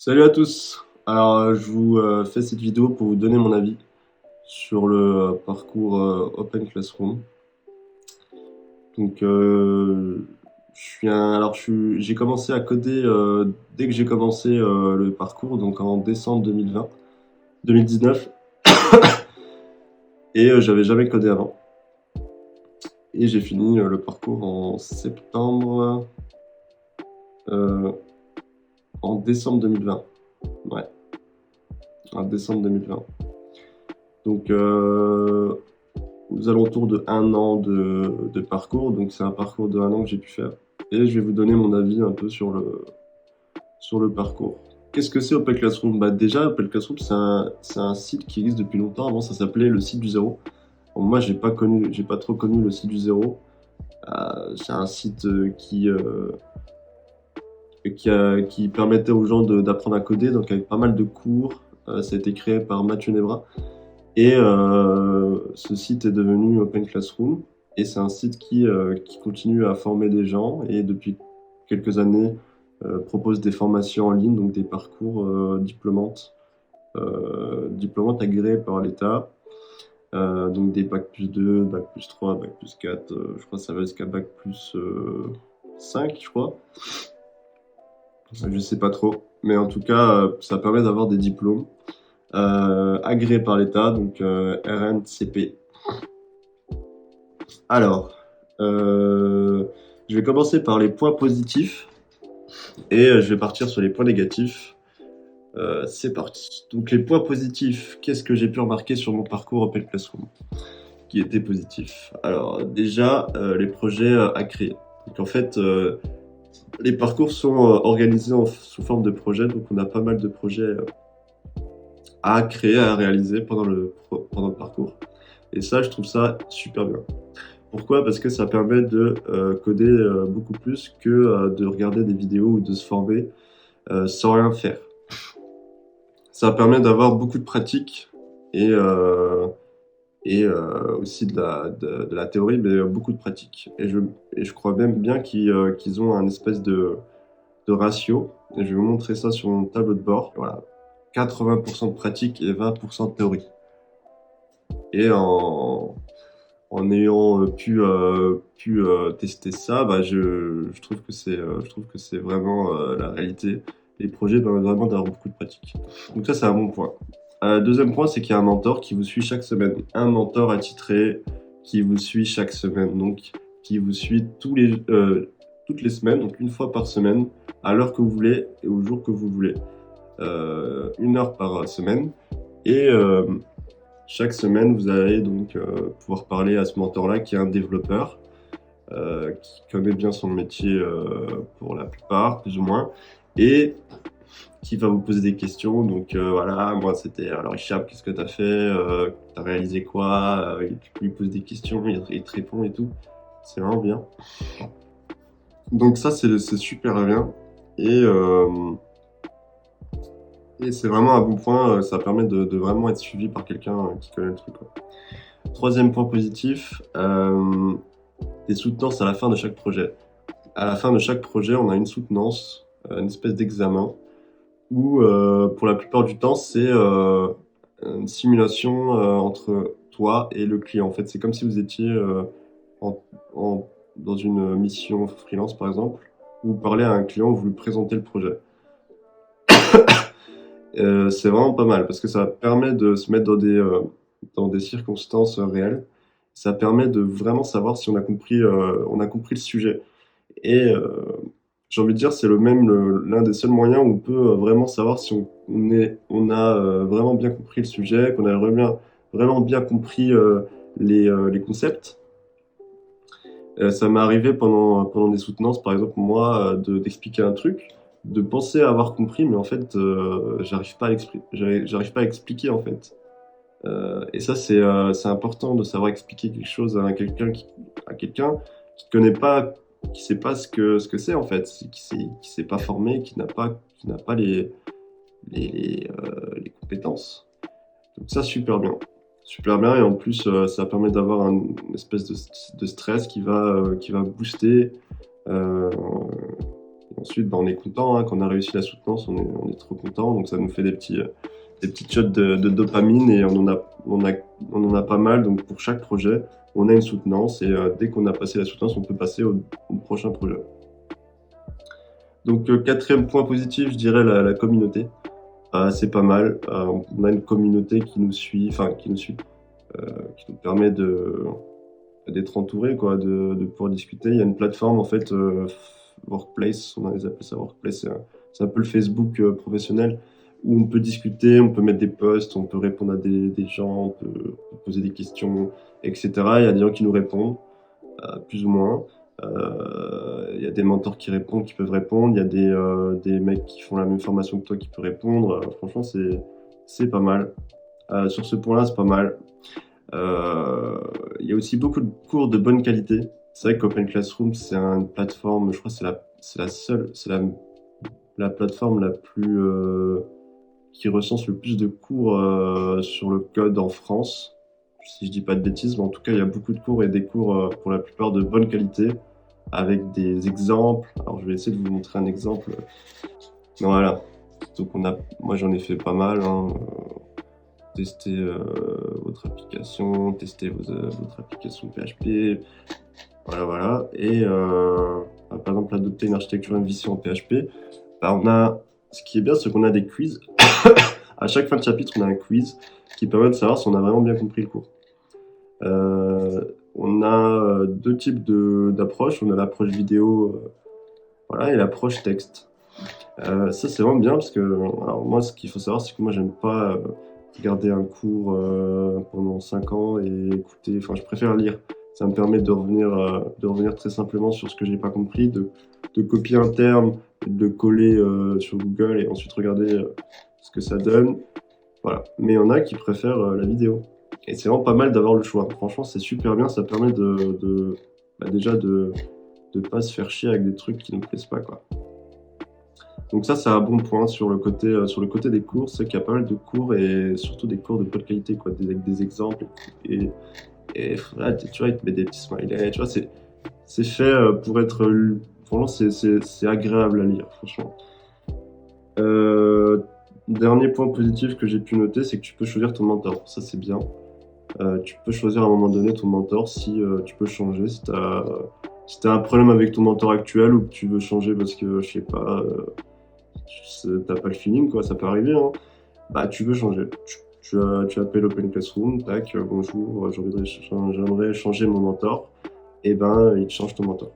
Salut à tous. Alors, je vous fais cette vidéo pour vous donner mon avis sur le parcours Open Classroom. Donc, j'ai commencé à coder dès que j'ai commencé le parcours, donc en décembre 2019, et j'avais jamais codé avant. Et j'ai fini le parcours euh, en décembre 2020. Ouais, en décembre 2020. Donc, aux alentours de 1 an de parcours. Donc c'est un parcours de 1 an que j'ai pu faire. Et je vais vous donner mon avis un peu sur le parcours. Qu'est-ce que c'est Open Classroom? Déjà, Open Classroom, c'est un site qui existe depuis longtemps. Avant, ça s'appelait le site du zéro. Bon, moi, j'ai pas trop connu le site du zéro. C'est un site qui permettait aux gens d'apprendre à coder, donc avec pas mal de cours. Ça a été créé par Mathieu Nebra. Et ce site est devenu Open Classroom. Et c'est un site qui continue à former des gens et depuis quelques années propose des formations en ligne, donc des parcours diplômantes agréés par l'État. Donc des bac+2, bac+3, bac+4, je crois que ça va jusqu'à bac+5, je crois. Je sais pas trop. Mais en tout cas, ça permet d'avoir des diplômes agréés par l'État, donc RNCP. Alors, je vais commencer par les points positifs et je vais partir sur les points négatifs. C'est parti. Donc les points positifs, qu'est-ce que j'ai pu remarquer sur mon parcours Open Classroom qui était positif? Alors déjà, les projets à créer. Donc en fait, les parcours sont organisés sous forme de projets, donc on a pas mal de projets à créer, à réaliser pendant le parcours. Et ça, je trouve ça super bien. Pourquoi? Parce que ça permet de coder beaucoup plus que de regarder des vidéos ou de se former sans rien faire. Ça permet d'avoir beaucoup de pratique et aussi de la théorie, mais beaucoup de pratique. Et je crois même bien qu'ils ont un espèce de ratio. Et je vais vous montrer ça sur mon tableau de bord. Voilà, 80% de pratique et 20% de théorie. Et en ayant pu tester ça, je trouve que c'est vraiment la réalité. Les projets permettent vraiment d'avoir beaucoup de pratique. Donc ça, c'est un bon point. Deuxième point, c'est qu'il y a un mentor qui vous suit chaque semaine. Un mentor attitré qui vous suit chaque semaine, donc qui vous suit toutes les semaines, donc une fois par semaine, à l'heure que vous voulez et au jour que vous voulez. 1 heure par semaine. Et chaque semaine, vous allez donc pouvoir parler à ce mentor-là qui est un développeur, qui connaît bien son métier pour la plupart, plus ou moins, et qui va vous poser des questions. Donc voilà, moi c'était alors Hicham, qu'est-ce que tu as fait, tu as réalisé quoi, et tu peux lui poser des questions, il te répond et tout. C'est vraiment bien. Donc ça, c'est super bien. Et c'est vraiment un bon point, ça permet de vraiment être suivi par quelqu'un qui connaît le truc, quoi. Troisième point positif, des soutenances à la fin de chaque projet. À la fin de chaque projet, on a une soutenance, une espèce d'examen, où pour la plupart du temps, c'est une simulation entre toi et le client. En fait, c'est comme si vous étiez en- dans une mission freelance, par exemple, où vous parlez à un client, vous lui présentez le projet. C'est vraiment pas mal parce que ça permet de se mettre dans des circonstances réelles. Ça permet de vraiment savoir si on a compris le sujet. Et j'ai envie de dire, c'est l'un des seuls moyens où on peut vraiment savoir si on a vraiment bien compris le sujet, qu'on a vraiment bien compris les concepts. Ça m'est arrivé pendant des soutenances, par exemple, moi, d'expliquer un truc, de penser avoir compris, mais en fait, j'arrive pas à expliquer, en fait. Et ça, c'est important de savoir expliquer quelque chose à quelqu'un qui connaît pas, qui sait pas ce que c'est, en fait, qui s'est pas formé, qui n'a pas les compétences. Donc ça, super bien. Super bien, et en plus, ça permet d'avoir une espèce de stress qui va booster. Euh, ensuite, on est content, hein, quand on a réussi la soutenance, on est trop content, donc ça nous fait des petites shots de dopamine et on en a pas mal. Donc pour chaque projet, on a une soutenance et dès qu'on a passé la soutenance, on peut passer au prochain projet. Donc quatrième point positif, je dirais la communauté. C'est pas mal. On a une communauté qui nous suit, qui nous permet d'être entouré, quoi, de pouvoir discuter. Il y a une plateforme en fait, Workplace, on appelle ça Workplace, c'est un peu le Facebook professionnel où on peut discuter, on peut mettre des posts, on peut répondre à des gens, on peut poser des questions, etc. Il y a des gens qui nous répondent, plus ou moins. Il y a des mentors qui répondent, qui peuvent répondre. Il y a des mecs qui font la même formation que toi qui peuvent répondre. Franchement, c'est pas mal. Sur ce point-là, c'est pas mal. Il y a aussi beaucoup de cours de bonne qualité. C'est vrai qu'Open Classroom, c'est une plateforme, je crois que c'est la seule, la plateforme la plus qui recense le plus de cours sur le code en France. Si je dis pas de bêtises, mais en tout cas, il y a beaucoup de cours et des cours pour la plupart de bonne qualité avec des exemples. Alors, je vais essayer de vous montrer un exemple. Voilà. Donc, moi, j'en ai fait pas mal, hein. Tester votre application, tester votre application PHP, voilà. Et par exemple, adopter une architecture MVC en PHP. Ce qui est bien, c'est qu'on a des quiz. À chaque fin de chapitre, on a un quiz qui permet de savoir si on a vraiment bien compris le cours. On a deux types d'approches. On a l'approche vidéo, voilà, et l'approche texte. Ça, c'est vraiment bien parce que, alors moi, ce qu'il faut savoir, c'est que moi, j'aime pas regarder un cours pendant 5 ans et écouter. Enfin, je préfère lire. Ça me permet de revenir très simplement sur ce que j'ai pas compris, de copier un terme, de le coller sur Google et ensuite regarder ce que ça donne. Voilà. Mais il y en a qui préfèrent la vidéo. Et c'est vraiment pas mal d'avoir le choix. Franchement, c'est super bien. Ça permet déjà de pas se faire chier avec des trucs qui ne nous plaisent pas, quoi. Donc ça, c'est un bon point sur le côté des cours. C'est qu'il y a pas mal de cours et surtout des cours de bonne qualité, quoi, avec des exemples. Et là, tu vois, il te met des petits smileys. Tu vois, c'est fait pour être. Franchement, c'est agréable à lire, franchement. Dernier point positif que j'ai pu noter, c'est que tu peux choisir ton mentor. Ça, c'est bien. Tu peux choisir à un moment donné ton mentor si tu peux changer. Si t'as un problème avec ton mentor actuel ou que tu veux changer parce que, je sais pas, t'as pas le feeling, quoi, ça peut arriver, hein. Bah, tu veux changer. Tu appelles Open Classroom, tac, bonjour, j'aimerais changer mon mentor. Et ben, il te change ton mentor.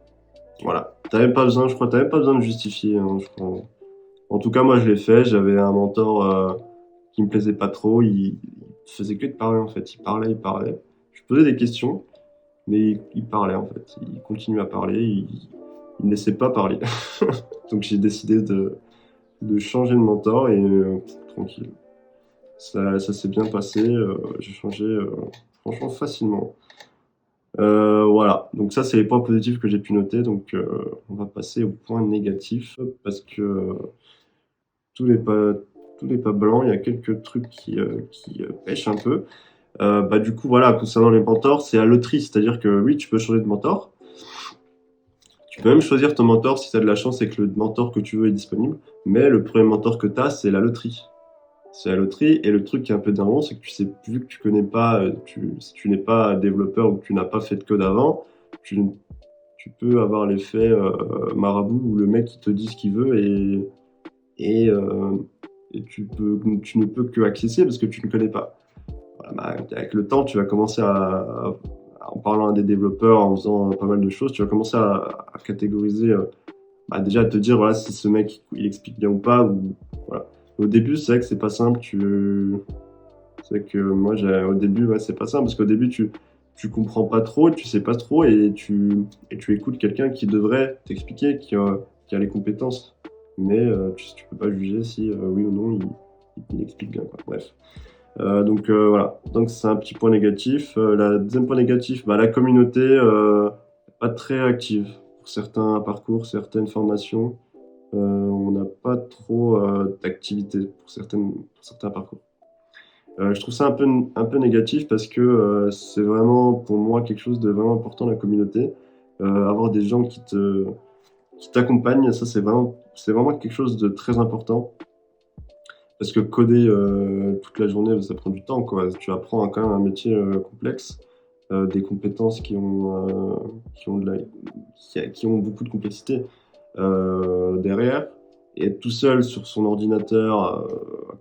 Voilà. T'as même pas besoin de justifier, hein, je crois. En tout cas, moi, je l'ai fait. J'avais un mentor qui me plaisait pas trop. Il faisait que de parler, en fait. Il parlait. Je posais des questions, mais il parlait, en fait. Il continuait à parler. Il ne laissait pas parler. Donc, j'ai décidé de changer de mentor et tranquille. Ça s'est bien passé. J'ai changé franchement facilement. Voilà. Donc, ça, c'est les points positifs que j'ai pu noter. Donc, on va passer aux points négatifs parce que tout n'est pas blanc, il y a quelques trucs qui pêchent un peu. Du coup, voilà, concernant les mentors, c'est à loterie, c'est-à-dire que oui, tu peux changer de mentor. Tu peux même choisir ton mentor si tu as de la chance et que le mentor que tu veux est disponible. Mais le premier mentor que tu as, c'est la loterie. C'est la loterie, et le truc qui est un peu dingue, c'est que tu sais, vu que tu connais pas, si tu n'es pas développeur ou que tu n'as pas fait de code avant, tu peux avoir l'effet marabout où le mec il te dit ce qu'il veut et, euh, et tu ne peux que accéder parce que tu ne connais pas. Voilà, avec le temps, tu vas commencer en parlant à des développeurs, en faisant pas mal de choses, tu vas commencer à catégoriser, déjà à te dire voilà, si ce mec il explique bien ou pas. Voilà. Au début, c'est vrai que c'est pas simple. C'est vrai que moi, au début, ouais, c'est pas simple parce qu'au début, tu comprends pas trop, tu sais pas trop et tu écoutes quelqu'un qui devrait t'expliquer, qui a les compétences. Mais tu peux pas juger si oui ou non il explique bien, quoi. Bref. Voilà. Donc c'est un petit point négatif. La deuxième point négatif, la communauté pas très active pour certains parcours, certaines formations. On n'a pas trop d'activité pour certains parcours. Je trouve ça un peu négatif parce que c'est vraiment pour moi quelque chose de vraiment important, la communauté. Avoir des gens qui qui t'accompagne. Ça, c'est vraiment quelque chose de très important. Parce que coder toute la journée, ça prend du temps, quoi. Tu apprends quand même un métier complexe, des compétences qui ont beaucoup de complexité derrière. Et être tout seul sur son ordinateur, à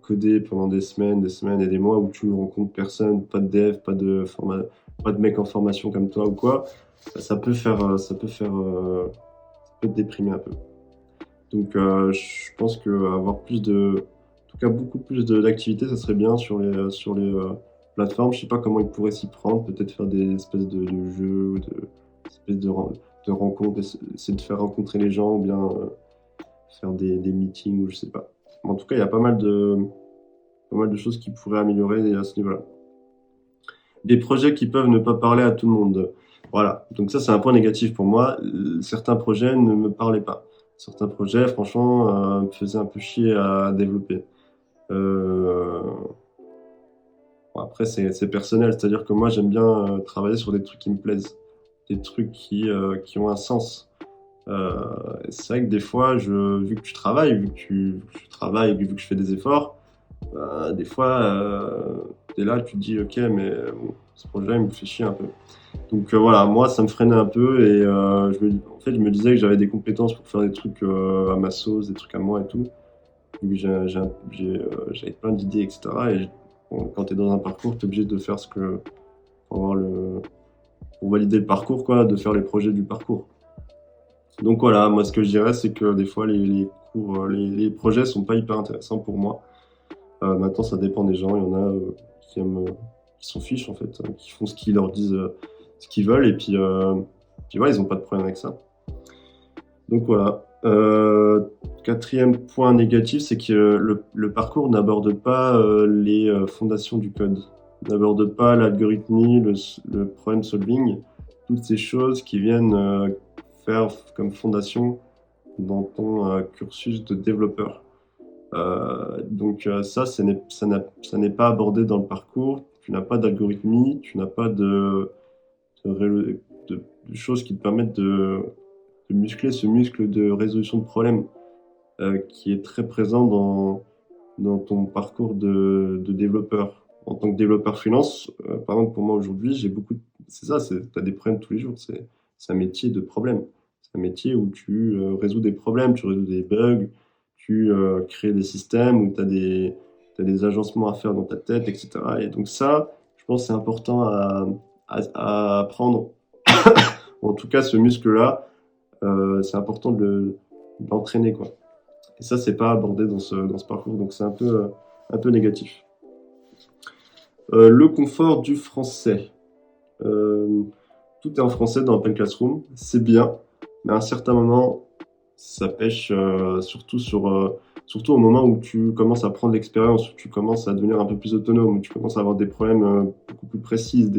coder pendant des semaines et des mois où tu rencontres personne, pas de dev, pas de mec en formation comme toi ou quoi, ça peut te déprimer un peu. Donc, je pense qu'avoir en tout cas beaucoup plus d'activités, ça serait bien sur les plateformes. Je sais pas comment ils pourraient s'y prendre. Peut-être faire des espèces de jeux ou espèces de rencontres, essayer de faire rencontrer les gens ou bien faire des meetings ou je sais pas. Mais en tout cas, il y a pas mal de choses qui pourraient améliorer à ce niveau-là. Des projets qui peuvent ne pas parler à tout le monde. Voilà. Donc ça, c'est un point négatif pour moi. Certains projets ne me parlaient pas. Certains projets, franchement, me faisaient un peu chier à développer. Euh, bon, après, c'est personnel. C'est-à-dire que moi, j'aime bien travailler sur des trucs qui me plaisent. Des trucs qui ont un sens. C'est vrai que des fois, vu que tu travailles, vu que je travaille, vu que je fais des efforts, des fois, t'es là, tu te dis, ok, mais bon, ce projet, il me fait chier un peu. Donc voilà, moi, ça me freinait un peu et en fait, je me disais que j'avais des compétences pour faire des trucs à ma sauce, des trucs à moi et tout. Donc j'avais plein d'idées, etc. Et bon, quand tu es dans un parcours, tu es obligé de faire pour avoir pour valider le parcours, quoi, de faire les projets du parcours. Donc voilà, moi, ce que je dirais, c'est que des fois, les cours, les projets sont pas hyper intéressants pour moi. Maintenant, ça dépend des gens. Il y en a qui aiment, qui s'en fichent en fait, qui font ce qu'ils leur disent, ce qu'ils veulent, et puis voilà, ils n'ont pas de problème avec ça. Donc voilà. Quatrième point négatif, c'est que le parcours n'aborde pas les fondations du code, n'aborde pas l'algorithmie, le problem solving, toutes ces choses qui viennent faire comme fondation dans ton cursus de développeur. Donc ça, ça n'est pas abordé dans le parcours. Tu n'as pas d'algorithmie, tu n'as pas de choses qui te permettent de muscler ce muscle de résolution de problèmes qui est très présent dans ton parcours de développeur. En tant que développeur freelance, par exemple pour moi aujourd'hui, c'est ça, tu as des problèmes tous les jours. C'est un métier de problème. C'est un métier où tu résous des problèmes, tu résous des bugs, tu crées des systèmes où t'as des agencements à faire dans ta tête, etc. Et donc ça, je pense que c'est important à apprendre. En tout cas, ce muscle-là, c'est important de l'entraîner, quoi. Et ça, c'est pas abordé dans ce parcours, donc c'est un peu négatif. Le confort du français. Euh, Tout est en français dans Open Classroom, c'est bien, mais à un certain moment, ça pêche, surtout au moment où tu commences à prendre l'expérience, où tu commences à devenir un peu plus autonome, où tu commences à avoir des problèmes beaucoup plus précis,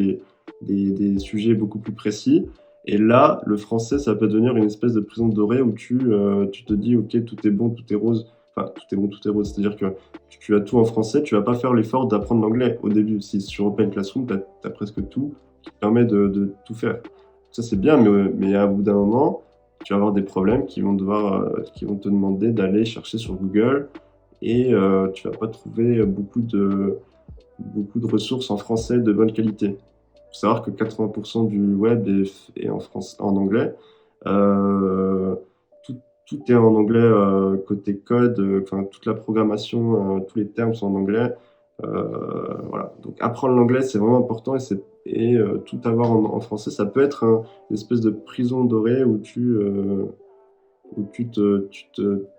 des sujets beaucoup plus précis. Et là, le français, ça peut devenir une espèce de prison dorée où tu te dis, ok, tout est bon, tout est rose. Enfin, tout est bon, tout est rose. C'est-à-dire que tu as tout en français, tu vas pas faire l'effort d'apprendre l'anglais au début. Si sur Open Classroom, tu as presque tout qui te permet de tout faire. Ça, c'est bien, mais à bout d'un moment, tu vas avoir des problèmes qui vont te demander d'aller chercher sur Google et tu vas pas trouver beaucoup de ressources en français de bonne qualité. Il faut savoir que 80% du web est en anglais. Euh, tout est en anglais côté code, enfin toute la programmation, tous les termes sont en anglais. Voilà. Donc apprendre l'anglais, c'est vraiment important et tout avoir en français, ça peut être une espèce de prison dorée où t'es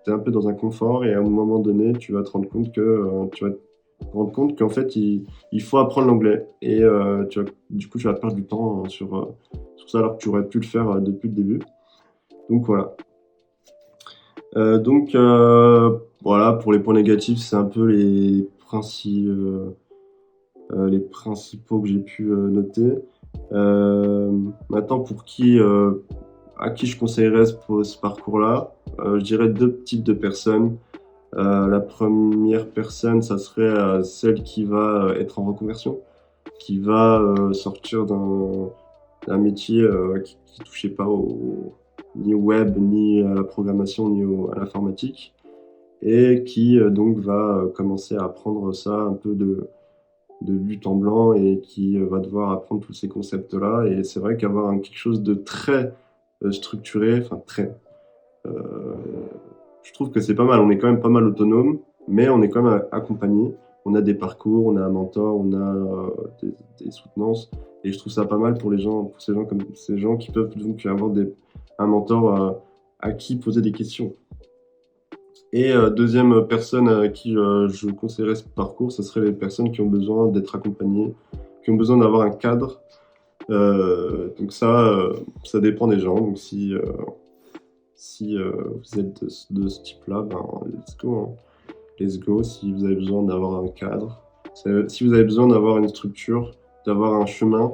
un peu dans un confort et à un moment donné, tu vas te rendre compte qu'en fait, il faut apprendre l'anglais et du coup, tu vas perdre du temps sur ça alors que tu aurais pu le faire depuis le début. Donc voilà. Voilà, pour les points négatifs, c'est un peu les principaux que j'ai pu noter. Maintenant, à qui je conseillerais ce parcours-là, je dirais deux types de personnes. La première personne, ça serait celle qui va être en reconversion, qui va sortir d'un métier qui touchait pas ni au web, ni à la programmation, ni à l'informatique, et qui donc va commencer à apprendre ça un peu de but en blanc et qui va devoir apprendre tous ces concepts-là. Et c'est vrai qu'avoir quelque chose de très structuré, enfin très, euh, je trouve que c'est pas mal. On est quand même pas mal autonome, mais on est quand même accompagné. On a des parcours, on a un mentor, on a des soutenances. Et je trouve ça pas mal pour les gens, pour ces gens qui peuvent donc avoir un mentor à qui poser des questions. Et deuxième personne à qui je conseillerais ce parcours, ce serait les personnes qui ont besoin d'être accompagnées, qui ont besoin d'avoir un cadre. Donc ça dépend des gens. Donc si vous êtes de ce type-là, ben, let's go, hein. Let's go. Si vous avez besoin d'avoir un cadre, si vous avez besoin d'avoir une structure, d'avoir un chemin,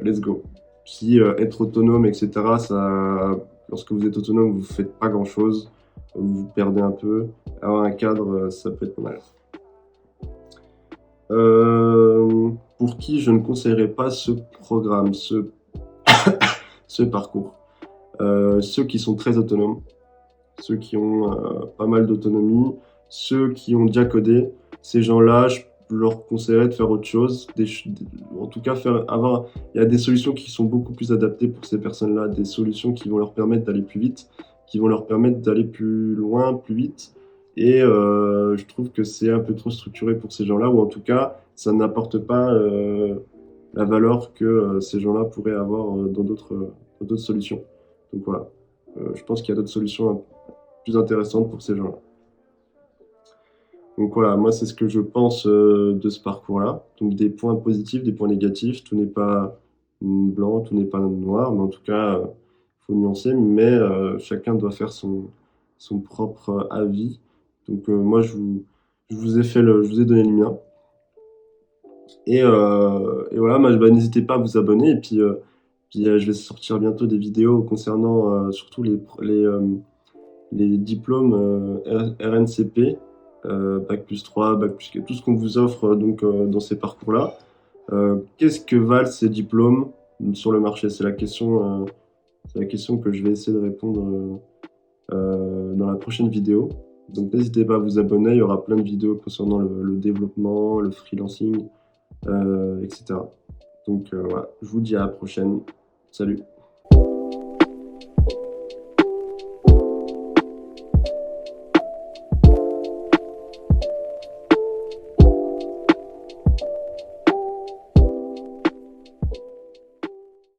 let's go. Si être autonome, etc., lorsque vous êtes autonome, vous ne faites pas grand-chose, vous vous perdez un peu. Avoir un cadre, ça peut être pas mal. Pour qui je ne conseillerais pas ce programme, ce parcours. Ceux qui sont très autonomes, ceux qui ont pas mal d'autonomie, ceux qui ont déjà codé, ces gens-là, je leur conseillerais de faire autre chose. En tout cas, il y a des solutions qui sont beaucoup plus adaptées pour ces personnes-là, des solutions qui vont leur permettre d'aller plus vite, qui vont leur permettre d'aller plus loin, plus vite. Et je trouve que c'est un peu trop structuré pour ces gens-là, ou en tout cas, ça n'apporte pas la valeur que ces gens-là pourraient avoir dans d'autres solutions. Donc voilà, je pense qu'il y a d'autres solutions plus intéressantes pour ces gens-là. Donc voilà, moi c'est ce que je pense de ce parcours-là. Donc des points positifs, des points négatifs, tout n'est pas blanc, tout n'est pas noir, mais en tout cas, il faut nuancer, mais chacun doit faire son propre avis. Donc moi je vous ai donné le mien. Et voilà, bah, n'hésitez pas à vous abonner. Et puis je vais sortir bientôt des vidéos concernant surtout les diplômes RNCP, Bac+3, Bac+4, tout ce qu'on vous offre dans ces parcours-là. Qu'est-ce que valent ces diplômes sur le marché? C'est la question que je vais essayer de répondre dans la prochaine vidéo. Donc n'hésitez pas à vous abonner, il y aura plein de vidéos concernant le développement, le freelancing, etc. Donc voilà, je vous dis à la prochaine. Salut!